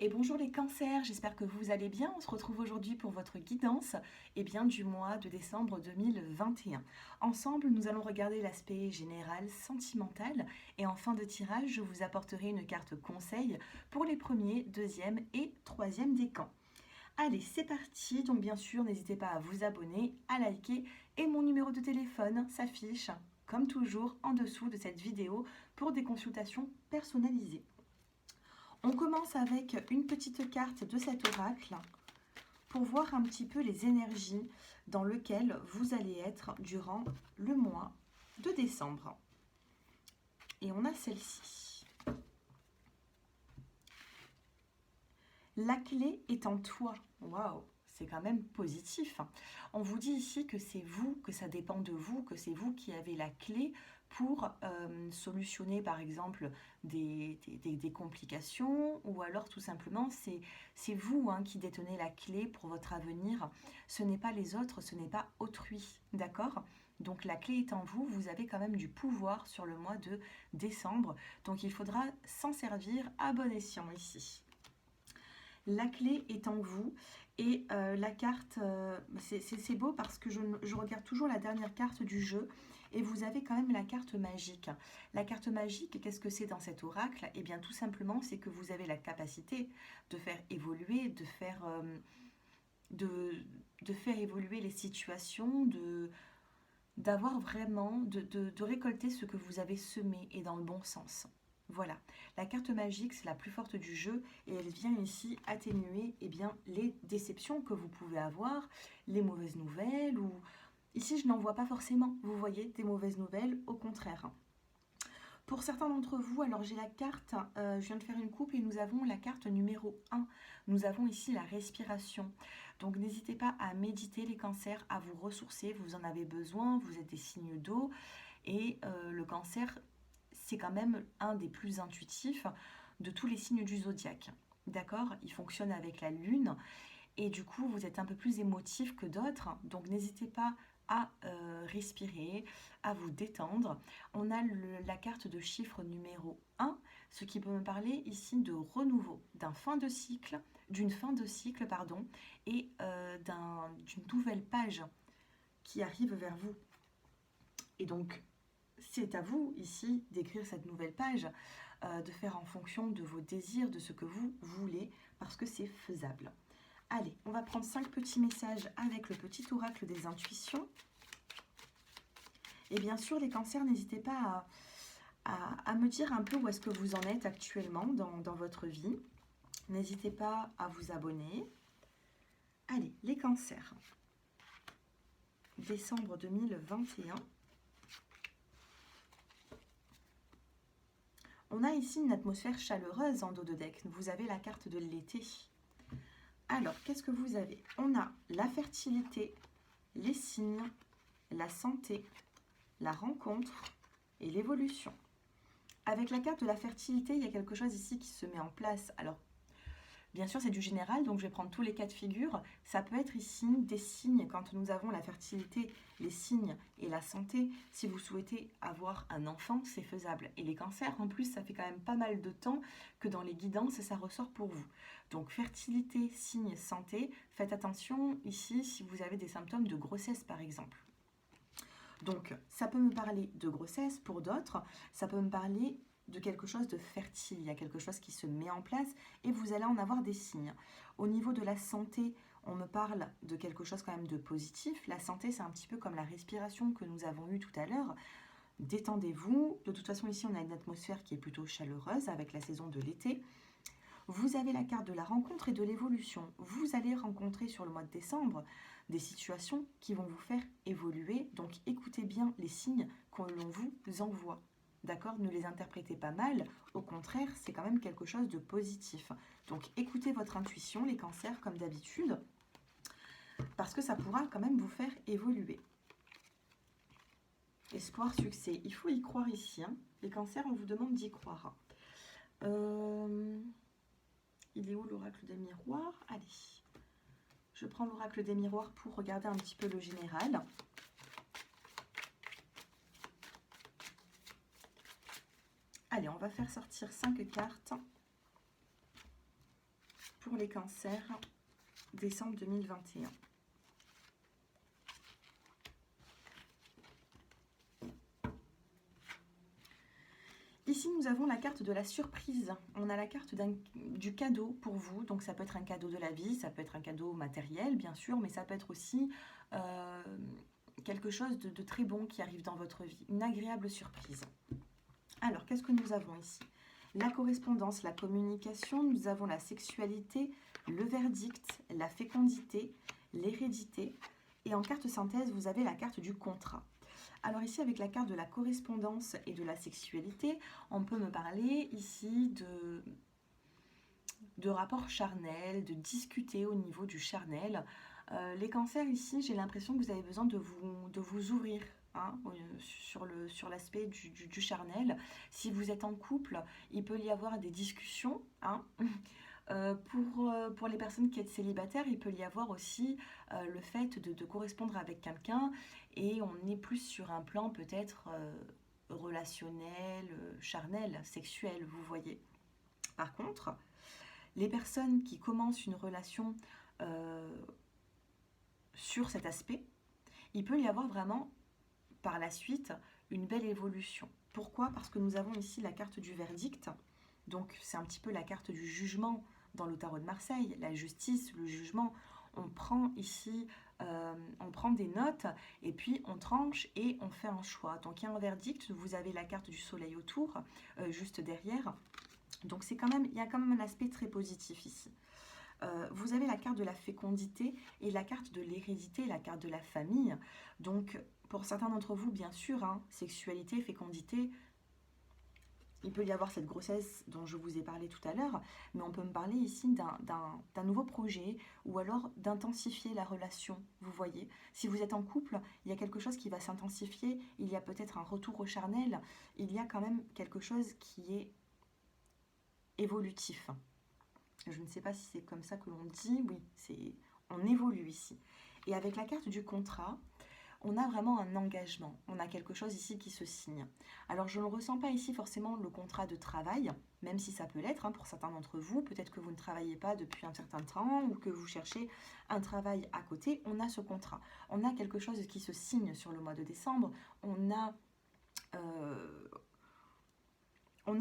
Et bonjour les cancers, j'espère que vous allez bien. On se retrouve aujourd'hui pour votre guidance du mois de décembre 2021. Ensemble, nous allons regarder l'aspect général, sentimental. Et en fin de tirage, je vous apporterai une carte conseil pour les premiers, deuxième et troisième décans. Allez, c'est parti. Donc bien sûr, n'hésitez pas à vous abonner, à liker. Et mon numéro de téléphone s'affiche, comme toujours, en dessous de cette vidéo pour des consultations personnalisées. On commence avec une petite carte de cet oracle pour voir un petit peu les énergies dans lesquelles vous allez être durant le mois de décembre. Et on a celle-ci. La clé est en toi. Waouh, c'est quand même positif. On vous dit ici que c'est vous, que ça dépend de vous, que c'est vous qui avez la clé pour solutionner par exemple des complications, ou alors tout simplement c'est vous qui détenez la clé pour votre avenir. Ce n'est pas les autres, ce n'est pas autrui, d'accord? Donc la clé est en vous, vous avez quand même du pouvoir sur le mois de décembre, donc il faudra s'en servir à bon escient ici. La clé est en vous et la carte, c'est beau parce que je regarde toujours la dernière carte du jeu et vous avez quand même la carte magique. La carte magique, qu'est-ce que c'est dans cet oracle? Eh bien tout simplement, c'est que vous avez la capacité de faire évoluer, de faire évoluer les situations, d'avoir vraiment, de récolter ce que vous avez semé et dans le bon sens. Voilà, la carte magique, c'est la plus forte du jeu et elle vient ici atténuer les déceptions que vous pouvez avoir, les mauvaises nouvelles ou... Ici, je n'en vois pas forcément, vous voyez, des mauvaises nouvelles, au contraire. Pour certains d'entre vous, alors j'ai la carte, je viens de faire une coupe et nous avons la carte numéro 1. Nous avons ici la respiration. Donc n'hésitez pas à méditer les cancers, à vous ressourcer, vous en avez besoin, vous êtes des signes d'eau et le cancer, c'est quand même un des plus intuitifs de tous les signes du zodiaque. D'accord? Il fonctionne avec la lune et du coup, vous êtes un peu plus émotif que d'autres. Donc n'hésitez pas à respirer, à vous détendre. On a la carte de chiffre numéro 1, ce qui peut me parler ici de renouveau, d'une fin de cycle, pardon, et d'une nouvelle page qui arrive vers vous. Et donc, c'est à vous ici d'écrire cette nouvelle page, de faire en fonction de vos désirs, de ce que vous voulez, parce que c'est faisable. Allez, on va prendre 5 petits messages avec le petit oracle des intuitions. Et bien sûr, les cancers, n'hésitez pas à me dire un peu où est-ce que vous en êtes actuellement dans votre vie. N'hésitez pas à vous abonner. Allez, les cancers. Décembre 2021. On a ici une atmosphère chaleureuse en dos de deck. Vous avez la carte de l'été. Alors, qu'est-ce que vous avez? On a la fertilité, les signes, la santé, la rencontre et l'évolution. Avec la carte de la fertilité, il y a quelque chose ici qui se met en place. Alors, bien sûr, c'est du général, donc je vais prendre tous les cas de figure. Ça peut être ici des signes, quand nous avons la fertilité, les signes et la santé. Si vous souhaitez avoir un enfant, c'est faisable. Et les cancers, en plus, ça fait quand même pas mal de temps que dans les guidances, ça ressort pour vous. Donc, fertilité, signes, santé. Faites attention ici si vous avez des symptômes de grossesse, par exemple. Donc, ça peut me parler de grossesse pour d'autres. Ça peut me parler de quelque chose de fertile, il y a quelque chose qui se met en place et vous allez en avoir des signes. Au niveau de la santé, on me parle de quelque chose quand même de positif. La santé, c'est un petit peu comme la respiration que nous avons eue tout à l'heure. Détendez-vous. De toute façon, ici, on a une atmosphère qui est plutôt chaleureuse avec la saison de l'été. Vous avez la carte de la rencontre et de l'évolution. Vous allez rencontrer sur le mois de décembre des situations qui vont vous faire évoluer. Donc, écoutez bien les signes que l'on vous envoie. D'accord? Ne les interprétez pas mal. Au contraire, c'est quand même quelque chose de positif. Donc, écoutez votre intuition, les cancers, comme d'habitude, parce que ça pourra quand même vous faire évoluer. Espoir, succès. Il faut y croire ici. Les cancers, on vous demande d'y croire. Il est où l'oracle des miroirs? Allez, je prends l'oracle des miroirs pour regarder un petit peu le général. Allez, on va faire sortir 5 cartes. pour les cancers, décembre 2021. Ici, nous avons la carte de la surprise. On a la carte du cadeau pour vous. Donc, ça peut être un cadeau de la vie, ça peut être un cadeau matériel, bien sûr, mais ça peut être aussi quelque chose de très bon qui arrive dans votre vie. Une agréable surprise. Alors, qu'est-ce que nous avons ici? La correspondance, la communication, nous avons la sexualité, le verdict, la fécondité, l'hérédité. Et en carte synthèse, vous avez la carte du contrat. Alors ici, avec la carte de la correspondance et de la sexualité, on peut me parler ici de rapports charnels, de discuter au niveau du charnel. Les cancers ici, j'ai l'impression que vous avez besoin de vous ouvrir hein, sur l'aspect du charnel. Si vous êtes en couple, il peut y avoir des discussions. Hein. Pour les personnes qui êtes célibataires, il peut y avoir aussi le fait de correspondre avec quelqu'un et on est plus sur un plan peut-être relationnel, charnel, sexuel, vous voyez. Par contre, les personnes qui commencent une relation sur cet aspect, il peut y avoir vraiment par la suite une belle évolution. Pourquoi? Parce que nous avons ici la carte du verdict. Donc, c'est un petit peu la carte du jugement dans le tarot de Marseille, la justice, le jugement. On prend ici, on prend des notes et puis on tranche et on fait un choix. Donc, il y a un verdict, vous avez la carte du soleil autour, juste derrière. Donc, il y a quand même un aspect très positif ici. Vous avez la carte de la fécondité et la carte de l'hérédité, la carte de la famille. Donc, pour certains d'entre vous, bien sûr, hein, sexualité, fécondité, il peut y avoir cette grossesse dont je vous ai parlé tout à l'heure, mais on peut me parler ici d'un nouveau projet ou alors d'intensifier la relation, vous voyez. Si vous êtes en couple, il y a quelque chose qui va s'intensifier, il y a peut-être un retour au charnel, il y a quand même quelque chose qui est évolutif. Je ne sais pas si c'est comme ça que l'on dit, oui, on évolue ici. Et avec la carte du contrat, on a vraiment un engagement, on a quelque chose ici qui se signe. Alors je ne ressens pas ici forcément le contrat de travail, même si ça peut l'être hein, pour certains d'entre vous, peut-être que vous ne travaillez pas depuis un certain temps ou que vous cherchez un travail à côté, on a ce contrat. On a quelque chose qui se signe sur le mois de décembre, on a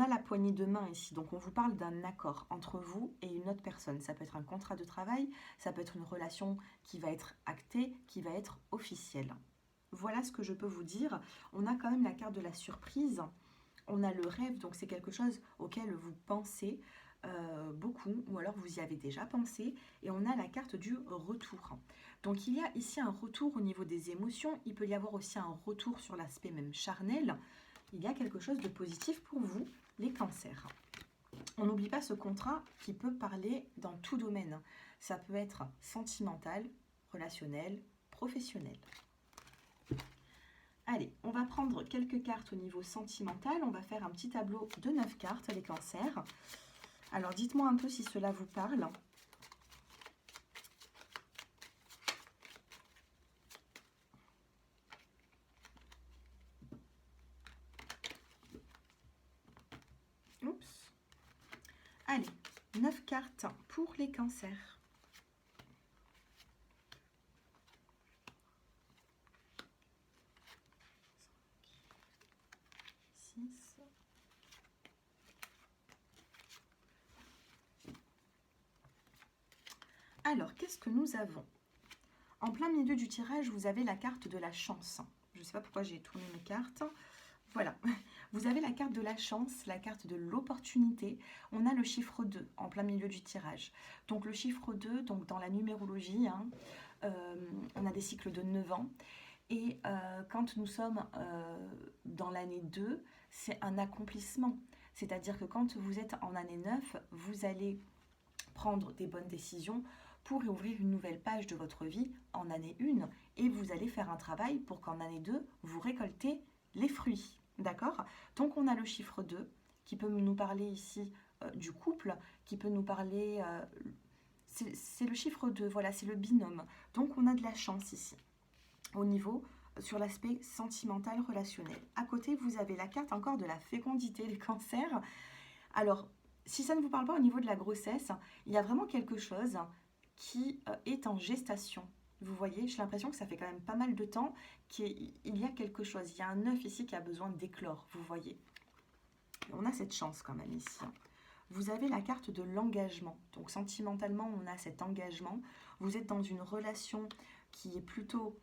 la poignée de main ici, donc on vous parle d'un accord entre vous et une autre personne. Ça peut être un contrat de travail, ça peut être une relation qui va être actée, qui va être officielle. Voilà ce que je peux vous dire. On a quand même la carte de la surprise, on a le rêve, donc c'est quelque chose auquel vous pensez beaucoup, ou alors vous y avez déjà pensé, et on a la carte du retour. Donc il y a ici un retour au niveau des émotions, il peut y avoir aussi un retour sur l'aspect même charnel. Il y a quelque chose de positif pour vous, les cancers. On n'oublie pas ce contrat qui peut parler dans tout domaine. Ça peut être sentimental, relationnel, professionnel. Allez, on va prendre quelques cartes au niveau sentimental. On va faire un petit tableau de 9 cartes, les cancers. Alors, dites-moi un peu si cela vous parle. Oups. Allez, 9 cartes pour les cancers. Alors, qu'est-ce que nous avons? En plein milieu du tirage, vous avez la carte de la chance. Je ne sais pas pourquoi j'ai tourné mes cartes. Voilà, vous avez la carte de la chance, la carte de l'opportunité. On a le chiffre 2 en plein milieu du tirage. Donc le chiffre 2, donc dans la numérologie, hein, on a des cycles de 9 ans. Et quand nous sommes dans l'année 2, c'est un accomplissement. C'est-à-dire que quand vous êtes en année 9, vous allez prendre des bonnes décisions pour ouvrir une nouvelle page de votre vie en année 1. Et vous allez faire un travail pour qu'en année 2, vous récoltez les fruits. D'accord? Donc on a le chiffre 2 qui peut nous parler ici du couple, qui peut nous parler... c'est le chiffre 2, voilà, c'est le binôme. Donc on a de la chance ici, au niveau, sur l'aspect sentimental, relationnel. À côté, vous avez la carte encore de la fécondité, les cancers. Alors, Si ça ne vous parle pas au niveau de la grossesse, il y a vraiment quelque chose qui est en gestation. Vous voyez, j'ai l'impression que ça fait quand même pas mal de temps qu'il y a quelque chose. Il y a un œuf ici qui a besoin d'éclore, vous voyez. On a cette chance quand même ici. Vous avez la carte de l'engagement. Donc sentimentalement, on a cet engagement. Vous êtes dans une relation qui est plutôt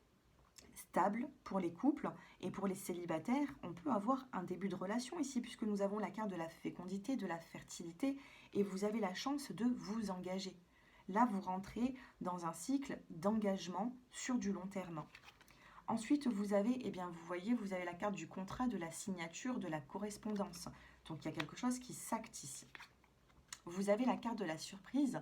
stable pour les couples, et pour les célibataires, on peut avoir un début de relation ici, puisque nous avons la carte de la fécondité, de la fertilité, et vous avez la chance de vous engager. Là, vous rentrez dans un cycle d'engagement sur du long terme. Ensuite, vous avez, eh bien, vous voyez, vous avez la carte du contrat, de la signature, de la correspondance. Donc, il y a quelque chose qui s'acte ici. Vous avez la carte de la surprise,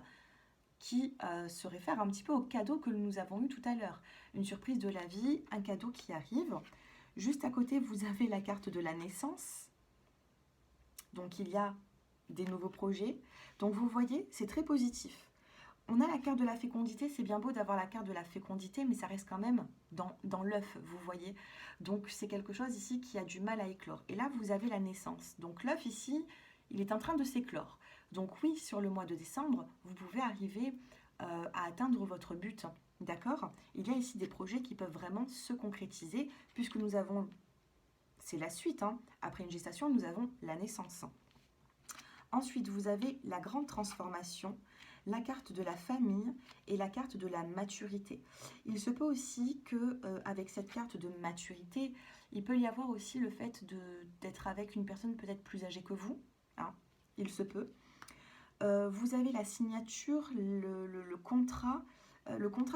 qui se réfère un petit peu au cadeau que nous avons eu tout à l'heure. Une surprise de la vie, un cadeau qui arrive. Juste à côté, vous avez la carte de la naissance. Donc, il y a des nouveaux projets. Donc, vous voyez, c'est très positif. On a la carte de la fécondité. C'est bien beau d'avoir la carte de la fécondité, mais ça reste quand même dans l'œuf, vous voyez. Donc, c'est quelque chose ici qui a du mal à éclore. Et là, vous avez la naissance. Donc, l'œuf ici, il est en train de s'éclore. Donc oui, sur le mois de décembre, vous pouvez arriver à atteindre votre but, d'accord? Il y a ici des projets qui peuvent vraiment se concrétiser, puisque nous avons, c'est la suite, hein. Après une gestation, nous avons la naissance. Ensuite, vous avez la grande transformation, la carte de la famille et la carte de la maturité. Il se peut aussi que avec cette carte de maturité, il peut y avoir aussi le fait d'être avec une personne peut-être plus âgée que vous, hein, il se peut. Vous avez la signature, le contrat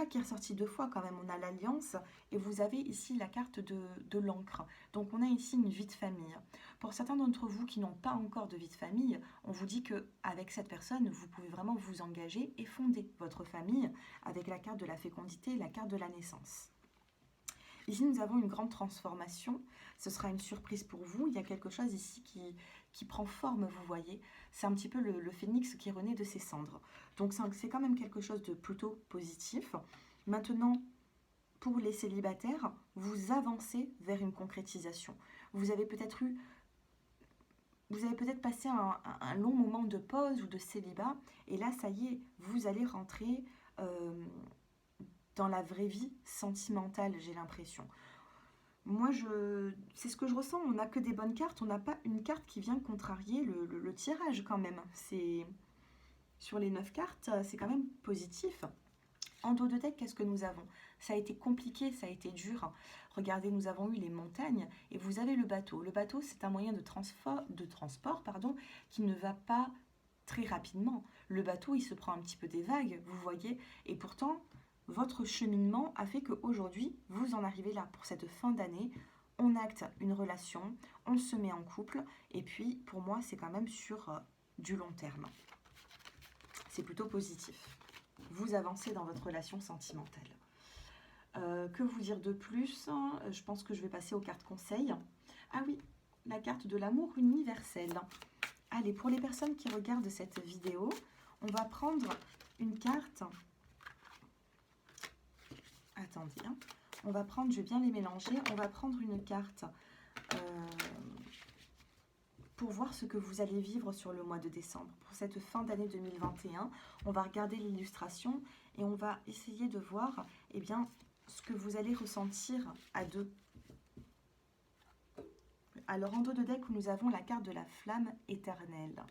qui est ressorti 2 fois quand même. On a l'alliance et vous avez ici la carte de l'encre. Donc on a ici une vie de famille. Pour certains d'entre vous qui n'ont pas encore de vie de famille, on vous dit qu'avec cette personne, vous pouvez vraiment vous engager et fonder votre famille avec la carte de la fécondité et la carte de la naissance. Ici, nous avons une grande transformation. Ce sera une surprise pour vous. Il y a quelque chose ici qui prend forme, vous voyez. C'est un petit peu le phénix qui renaît de ses cendres. Donc, c'est quand même quelque chose de plutôt positif. Maintenant, pour les célibataires, vous avancez vers une concrétisation. Vous avez peut-être passé un long moment de pause ou de célibat. Et là, ça y est, vous allez rentrer dans la vraie vie sentimentale, j'ai l'impression. Moi, c'est ce que je ressens. On n'a que des bonnes cartes. On n'a pas une carte qui vient contrarier le tirage quand même. Sur les 9 cartes, c'est quand même positif. En dos de deck, qu'est-ce que nous avons? Ça a été compliqué, ça a été dur. Regardez, nous avons eu les montagnes et vous avez le bateau. Le bateau, c'est un moyen de transport qui ne va pas très rapidement. Le bateau, il se prend un petit peu des vagues, vous voyez. Et pourtant, votre cheminement a fait qu'aujourd'hui, vous en arrivez là. Pour cette fin d'année, on acte une relation, on se met en couple. Et puis, pour moi, c'est quand même sur du long terme. C'est plutôt positif. Vous avancez dans votre relation sentimentale. Que vous dire de plus? Je pense que je vais passer aux cartes conseils. Ah oui, la carte de l'amour universel. Allez, pour les personnes qui regardent cette vidéo, on va prendre une carte. Attendez, hein. On va prendre, je vais bien les mélanger, on va prendre une carte pour voir ce que vous allez vivre sur le mois de décembre. Pour cette fin d'année 2021, on va regarder l'illustration et on va essayer de voir eh bien, ce que vous allez ressentir à deux. Alors en dos de deck, nous avons la carte de la flamme éternelle.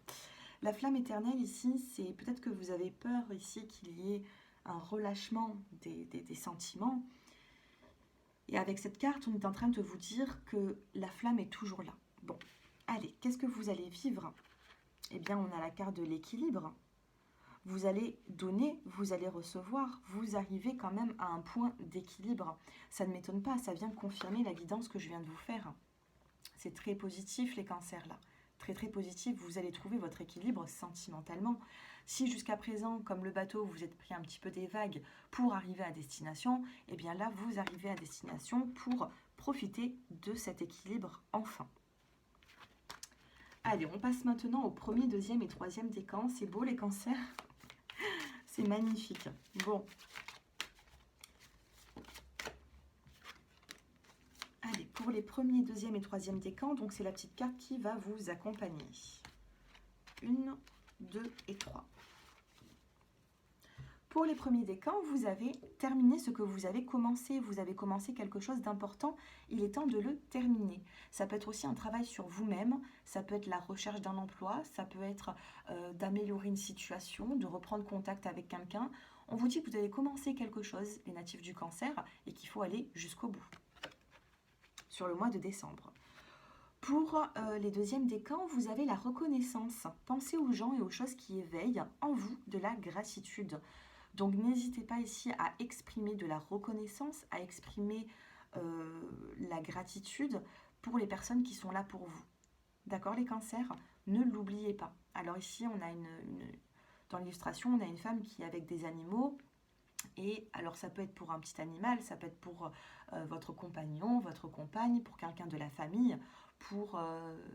La flamme éternelle ici, c'est peut-être que vous avez peur ici qu'il y ait un relâchement des sentiments. Et avec cette carte, on est en train de vous dire que la flamme est toujours là. Bon, allez, qu'est-ce que vous allez vivre? Eh bien, on a la carte de l'équilibre. Vous allez donner, vous allez recevoir, vous arrivez quand même à un point d'équilibre. Ça ne m'étonne pas, ça vient confirmer la guidance que je viens de vous faire. C'est très positif les cancers là. Très très positif, vous allez trouver votre équilibre sentimentalement. Si jusqu'à présent, comme le bateau, vous êtes pris un petit peu des vagues pour arriver à destination, eh bien là, vous arrivez à destination pour profiter de cet équilibre enfin. Allez, on passe maintenant au premier, deuxième et troisième décan. C'est beau les cancers. C'est magnifique. Bon. Allez, pour les premiers, deuxième et troisième décans, donc c'est la petite carte qui va vous accompagner. 1, 2 et 3. Pour les premiers décans, vous avez terminé ce que vous avez commencé. Vous avez commencé quelque chose d'important, il est temps de le terminer. Ça peut être aussi un travail sur vous-même, ça peut être la recherche d'un emploi, ça peut être d'améliorer une situation, de reprendre contact avec quelqu'un. On vous dit que vous avez commencé quelque chose, les natifs du Cancer, et qu'il faut aller jusqu'au bout, sur le mois de décembre. Pour les deuxièmes décans, vous avez la reconnaissance. Pensez aux gens et aux choses qui éveillent en vous de la gratitude. Donc n'hésitez pas ici à exprimer de la reconnaissance, à exprimer la gratitude pour les personnes qui sont là pour vous. D'accord les cancers? Ne l'oubliez pas. Alors ici, on a dans l'illustration, on a une femme qui est avec des animaux. Et alors ça peut être pour un petit animal, ça peut être pour votre compagnon, votre compagne, pour quelqu'un de la famille, pour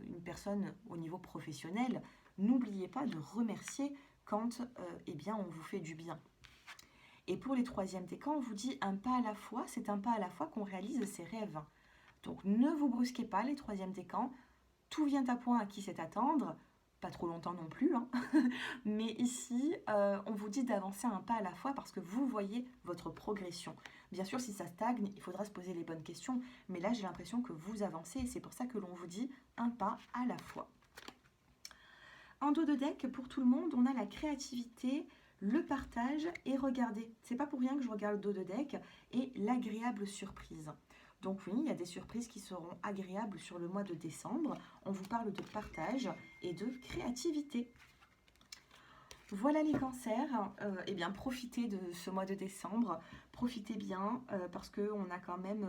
une personne au niveau professionnel. N'oubliez pas de remercier quand eh bien, on vous fait du bien. Et pour les troisièmes décans, on vous dit un pas à la fois, c'est un pas à la fois qu'on réalise ses rêves. Donc ne vous brusquez pas les troisièmes décans, tout vient à point à qui sait attendre, pas trop longtemps non plus, hein. Mais ici, on vous dit d'avancer un pas à la fois parce que vous voyez votre progression. Bien sûr, si ça stagne, il faudra se poser les bonnes questions, mais là j'ai l'impression que vous avancez et c'est pour ça que l'on vous dit un pas à la fois. En dos de deck, pour tout le monde, on a la créativité, le partage et regardez, c'est pas pour rien que je regarde le dos de deck et l'agréable surprise. Donc oui, il y a des surprises qui seront agréables sur le mois de décembre. On vous parle de partage et de créativité. Voilà les cancers, eh bien profitez de ce mois de décembre, profitez bien parce qu'on a quand même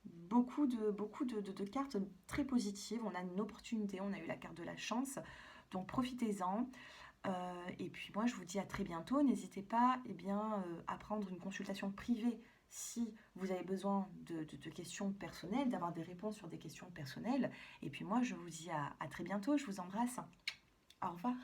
beaucoup de cartes très positives. On a une opportunité, on a eu la carte de la chance, donc profitez-en. Et puis moi je vous dis à très bientôt. N'hésitez pas eh bien, à prendre une consultation privée si vous avez besoin de questions personnelles, d'avoir des réponses sur des questions personnelles. Et puis moi je vous dis à très bientôt, je vous embrasse. Au revoir.